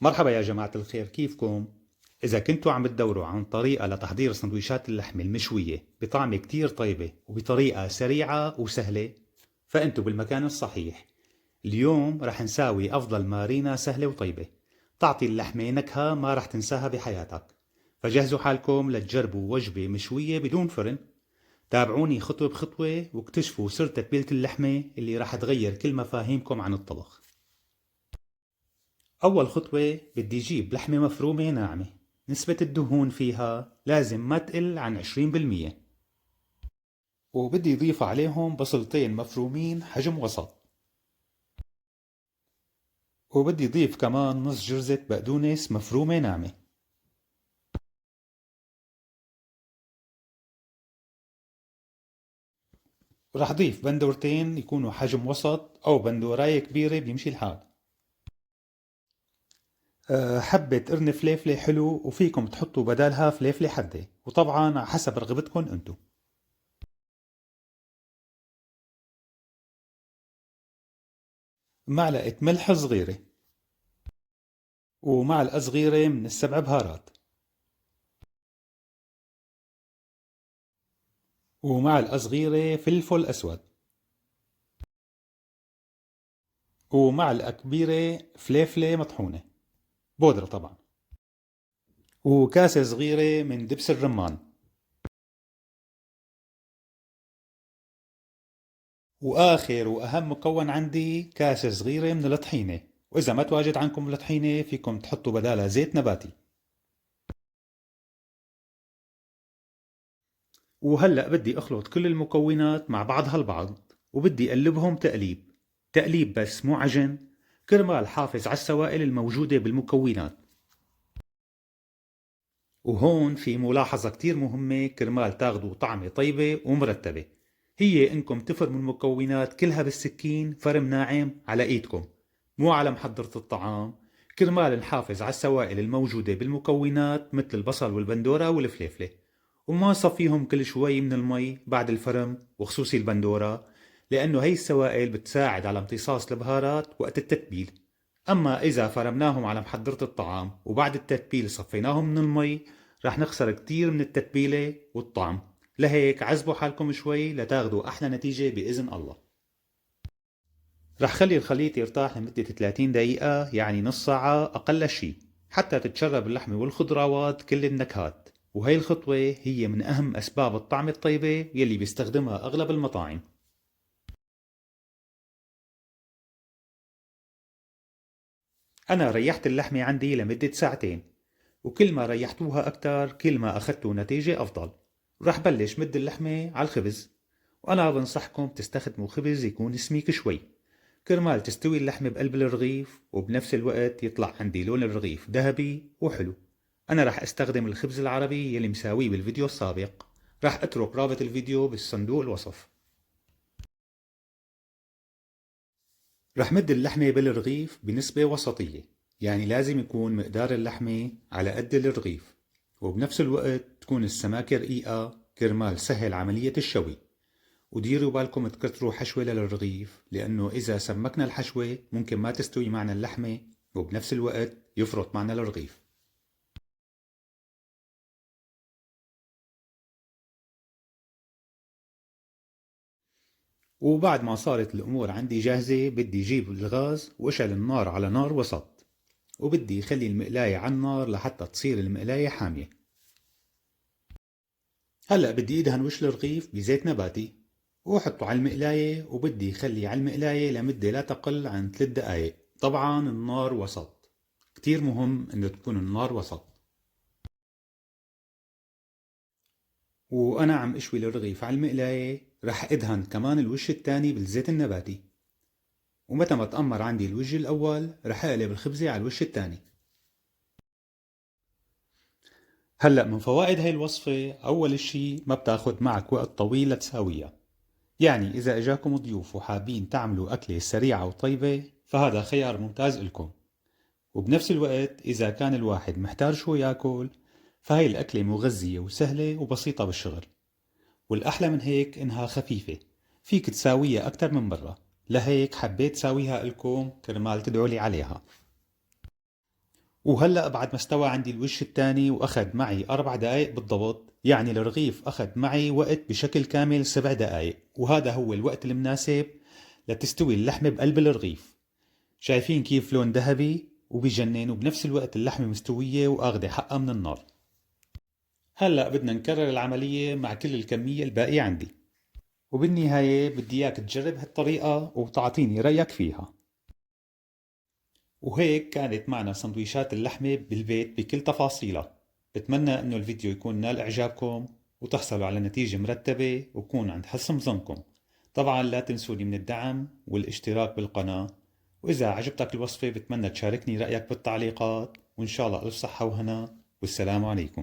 مرحبا يا جماعة الخير، كيفكم؟ إذا كنتوا عم تدوروا عن طريقة لتحضير سندويشات اللحمة المشوية بطعمة كتير طيبة وبطريقة سريعة وسهلة، فأنتوا بالمكان الصحيح. اليوم رح نساوي أفضل مارينا سهلة وطيبة تعطي اللحمة نكهة ما رح تنساها بحياتك. فجهزوا حالكم لتجربوا وجبة مشوية بدون فرن. تابعوني خطوة بخطوة واكتشفوا سر تتبيلة اللحمة اللي رح تغير كل مفاهيمكم عن الطبخ. أول خطوة بدي جيب لحمة مفرومة ناعمة، نسبة الدهون فيها لازم ما تقل عن 20%، وبدي ضيف عليهم بصلتين مفرومين حجم وسط، وبدي ضيف كمان نص جرزة بقدونس مفرومة ناعمة. ورح ضيف بندورتين يكونوا حجم وسط أو بندوراية كبيرة بيمشي الحال. حبة قرن فليفلة حلو، وفيكم تحطوا بدالها فليفلة حدة، وطبعا على حسب رغبتكم انتو. معلقة ملح صغيرة، ومعلقة صغيرة من السبع بهارات، ومعلقة صغيرة فلفل أسود، ومعلقة كبيرة فليفلة مطحونة بودرة طبعا، وكاسة صغيرة من دبس الرمان، وآخر وأهم مكون عندي كاسة صغيرة من الطحينة. وإذا ما تواجد عندكم الطحينة فيكم تحطوا بدالها زيت نباتي. وهلأ بدي أخلط كل المكونات مع بعضها البعض، وبدي أقلبهم تقليب بس مو عجن، كرمال حافظ على السوائل الموجودة بالمكونات. وهون في ملاحظة كتير مهمة كرمال تاخدوا طعمة طيبة ومرتبة، هي انكم تفرموا المكونات كلها بالسكين فرم ناعم على ايدكم، مو على محضرة الطعام، كرمال نحافظ على السوائل الموجودة بالمكونات مثل البصل والبندورة والفليفلة، وما نصفيهم كل شوي من المي بعد الفرم، وخصوصي البندورة، لأنه هي السوائل بتساعد على امتصاص البهارات وقت التتبيل. أما إذا فرمناهم على محضرة الطعام وبعد التتبيل صفيناهم من المي، رح نخسر كتير من التتبيلة والطعم. لهيك عذبوا حالكم شوي لتاخدوا أحلى نتيجة بإذن الله. رح خلي الخليط يرتاح لمدة 30 دقيقة، يعني نص ساعة أقل شي، حتى تتشرب اللحمة والخضروات كل النكهات. وهي الخطوة هي من أهم أسباب الطعم الطيبة يلي بيستخدمها أغلب المطاعم. أنا ريحت اللحمة عندي لمدة ساعتين، وكل ما ريحتوها أكتر كل ما أخدتوا نتيجة أفضل. ورح بلش مد اللحمة على الخبز، وأنا بنصحكم تستخدموا خبز يكون سميك شوي، كرمال تستوي اللحمة بقلب الرغيف وبنفس الوقت يطلع عندي لون الرغيف ذهبي وحلو. أنا رح أستخدم الخبز العربي يلي مساويه بالفيديو السابق، رح أترك رابط الفيديو بالصندوق الوصف. رح مد اللحمة بالرغيف بنسبة وسطية، يعني لازم يكون مقدار اللحمة على قد الرغيف، وبنفس الوقت تكون السماكة رقيقة كرمال سهل عملية الشوي. وديروا بالكم تكتروا حشوة للرغيف، لأنه إذا سمكنا الحشوة ممكن ما تستوي معنا اللحمة، وبنفس الوقت يفرط معنا الرغيف. وبعد ما صارت الأمور عندي جاهزة بدي جيب الغاز وأشعل النار على نار وسط، وبدي خلي المقلاية على النار لحتى تصير المقلاية حامية. هلأ بدي ادهن وش الرغيف بزيت نباتي واحطه على المقلاية، وبدي خلي على المقلاية لمدة لا تقل عن 3 دقايق. طبعا النار وسط، كتير مهم انه تكون النار وسط. وانا عم اشوي الرغيف على المقلاية رح ادهن كمان الوش التاني بالزيت النباتي، ومتى ما تأمر عندي الوجه الاول رح اقلب الخبزة على الوش التاني. هلأ من فوائد هاي الوصفة، اول اشي ما بتاخد معك وقت طويل لتساويها، يعني إذا إجاكم ضيوف وحابين تعملوا أكلة سريعة وطيبة فهذا خيار ممتاز إلكم. وبنفس الوقت إذا كان الواحد محتار شو ياكل فهي الأكلة مغذية وسهلة وبسيطة بالشغل. والأحلى من هيك إنها خفيفة، فيك تساويها أكتر من مرة، لهيك حبيت ساويها إلكم كرمال تدعوا لي عليها. وهلأ بعد ما استوى عندي الوش الثاني وأخذ معي 4 دقايق بالضبط، يعني الرغيف أخذ معي وقت بشكل كامل 7 دقايق، وهذا هو الوقت المناسب لتستوي اللحمة بقلب الرغيف. شايفين كيف لون ذهبي وبيجنن، وبنفس الوقت اللحمة مستوية وآخذة حقها من النار. هلأ بدنا نكرر العملية مع كل الكمية الباقية عندي، وبالنهاية بدي إياك تجرب هالطريقة وتعطيني رأيك فيها. وهيك كانت معنا سندويشات اللحمة بالبيت بكل تفاصيلها. بتمنى انه الفيديو يكون نال اعجابكم وتحصلوا على نتيجة مرتبة وكون عند حسن ظنكم. طبعا لا تنسوني من الدعم والاشتراك بالقناة، واذا عجبتك الوصفة بتمنى تشاركني رأيك بالتعليقات، وان شاء الله الف صحة وهنا، والسلام عليكم.